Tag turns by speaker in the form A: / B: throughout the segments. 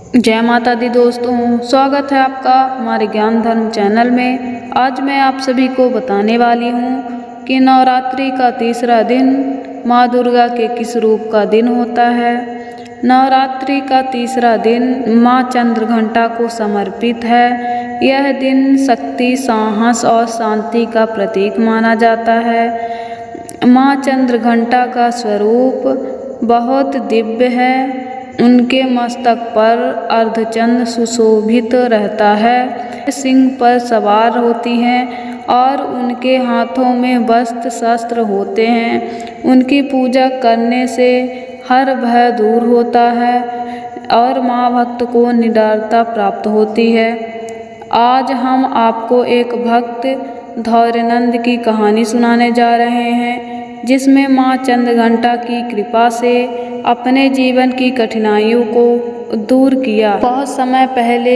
A: जय माता दी दोस्तों, स्वागत है आपका हमारे ज्ञान धर्म चैनल में। आज मैं आप सभी को बताने वाली हूँ कि नवरात्रि का तीसरा दिन माँ दुर्गा के किस रूप का दिन होता है। नवरात्रि का तीसरा दिन माँ चंद्रघंटा को समर्पित है। यह दिन शक्ति, साहस और शांति का प्रतीक माना जाता है। माँ चंद्रघंटा का स्वरूप बहुत दिव्य है। उनके मस्तक पर अर्धचंद्र सुशोभित रहता है। सिंह पर सवार होती हैं और उनके हाथों में वस्त्र शस्त्र होते हैं। उनकी पूजा करने से हर भय दूर होता है और माँ भक्त को निडरता प्राप्त होती है। आज हम आपको एक भक्त धौर्यनंद की कहानी सुनाने जा रहे हैं, जिसमें माँ चंद्रघंटा की कृपा से अपने जीवन की कठिनाइयों को दूर किया। बहुत समय पहले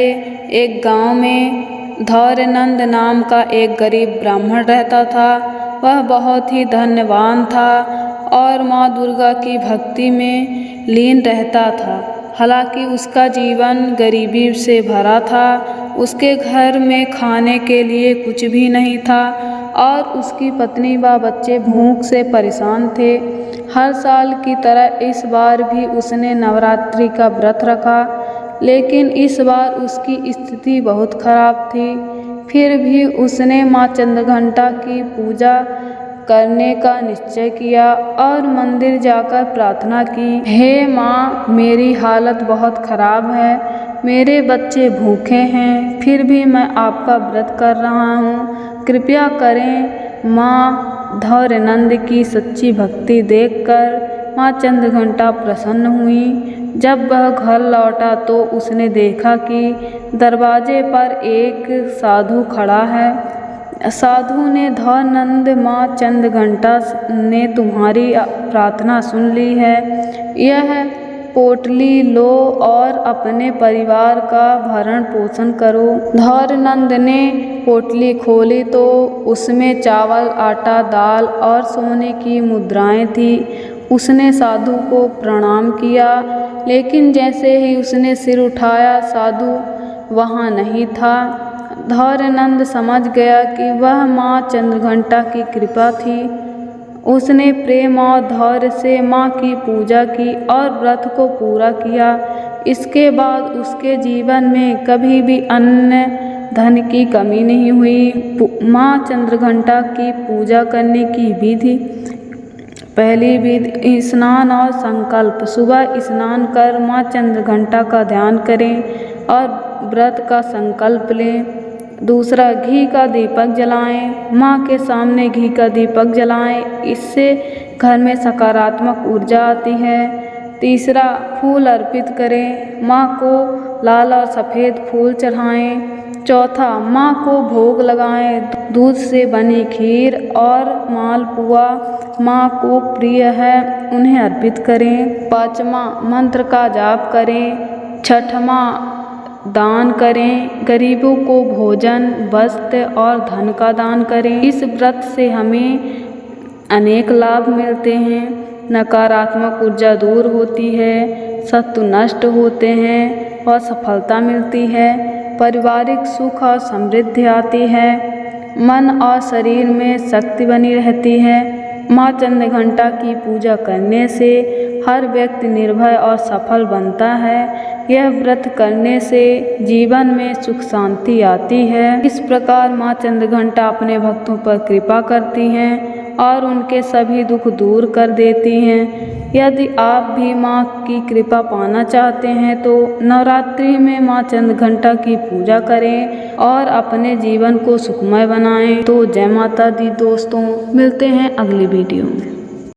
A: एक गांव में धौर्यनंद नाम का एक गरीब ब्राह्मण रहता था। वह बहुत ही धनवान था और माँ दुर्गा की भक्ति में लीन रहता था। हालांकि उसका जीवन गरीबी से भरा था। उसके घर में खाने के लिए कुछ भी नहीं था और उसकी पत्नी व बच्चे भूख से परेशान थे। हर साल की तरह इस बार भी उसने नवरात्रि का व्रत रखा, लेकिन इस बार उसकी स्थिति बहुत खराब थी। फिर भी उसने माँ चंद्रघंटा की पूजा करने का निश्चय किया और मंदिर जाकर प्रार्थना की। हे माँ, मेरी हालत बहुत खराब है, मेरे बच्चे भूखे हैं, फिर भी मैं आपका व्रत कर रहा हूँ, कृपया करें। माँ धौर्यनंद की सच्ची भक्ति देखकर माँ चंद्रघंटा प्रसन्न हुई। जब वह घर लौटा तो उसने देखा कि दरवाजे पर एक साधु खड़ा है। साधु ने, धौर्यनंद, माँ चंद्रघंटा ने तुम्हारी प्रार्थना सुन ली है। यह पोटली लो और अपने परिवार का भरण पोषण करो। धौर्यनंद ने पोटली खोली तो उसमें चावल, आटा, दाल और सोने की मुद्राएं थी। उसने साधु को प्रणाम किया, लेकिन जैसे ही उसने सिर उठाया, साधु वहाँ नहीं था। धौर्यनंद समझ गया कि वह माँ चंद्रघंटा की कृपा थी। उसने प्रेम और धैर्य से माँ की पूजा की और व्रत को पूरा किया। इसके बाद उसके जीवन में कभी भी अन्न धन की कमी नहीं हुई। माँ चंद्रघंटा की पूजा करने की विधि। पहली विधि, स्नान और संकल्प। सुबह स्नान कर माँ चंद्रघंटा का ध्यान करें और व्रत का संकल्प लें। दूसरा, घी का दीपक जलाएं। माँ के सामने घी का दीपक जलाएं, इससे घर में सकारात्मक ऊर्जा आती है। तीसरा, फूल अर्पित करें। माँ को लाल और सफ़ेद फूल चढ़ाएं। चौथा, माँ को भोग लगाएं। दूध से बनी खीर और मालपुआ माँ को प्रिय है, उन्हें अर्पित करें। पाँचवा, मंत्र का जाप करें। छठवां, दान करें। गरीबों को भोजन, वस्त्र और धन का दान करें। इस व्रत से हमें अनेक लाभ मिलते हैं। नकारात्मक ऊर्जा दूर होती है, शत्रु नष्ट होते हैं और सफलता मिलती है। पारिवारिक सुख और समृद्धि आती है। मन और शरीर में शक्ति बनी रहती है। माँ चंद्रघंटा की पूजा करने से हर व्यक्ति निर्भय और सफल बनता है। यह व्रत करने से जीवन में सुख शांति आती है। इस प्रकार माँ चंद्रघंटा अपने भक्तों पर कृपा करती हैं और उनके सभी दुख दूर कर देती हैं। यदि आप भी माँ की कृपा पाना चाहते हैं तो नवरात्रि में माँ चंद्रघंटा की पूजा करें और अपने जीवन को सुखमय बनाएं। तो जय माता दी दोस्तों, मिलते हैं अगली वीडियो में।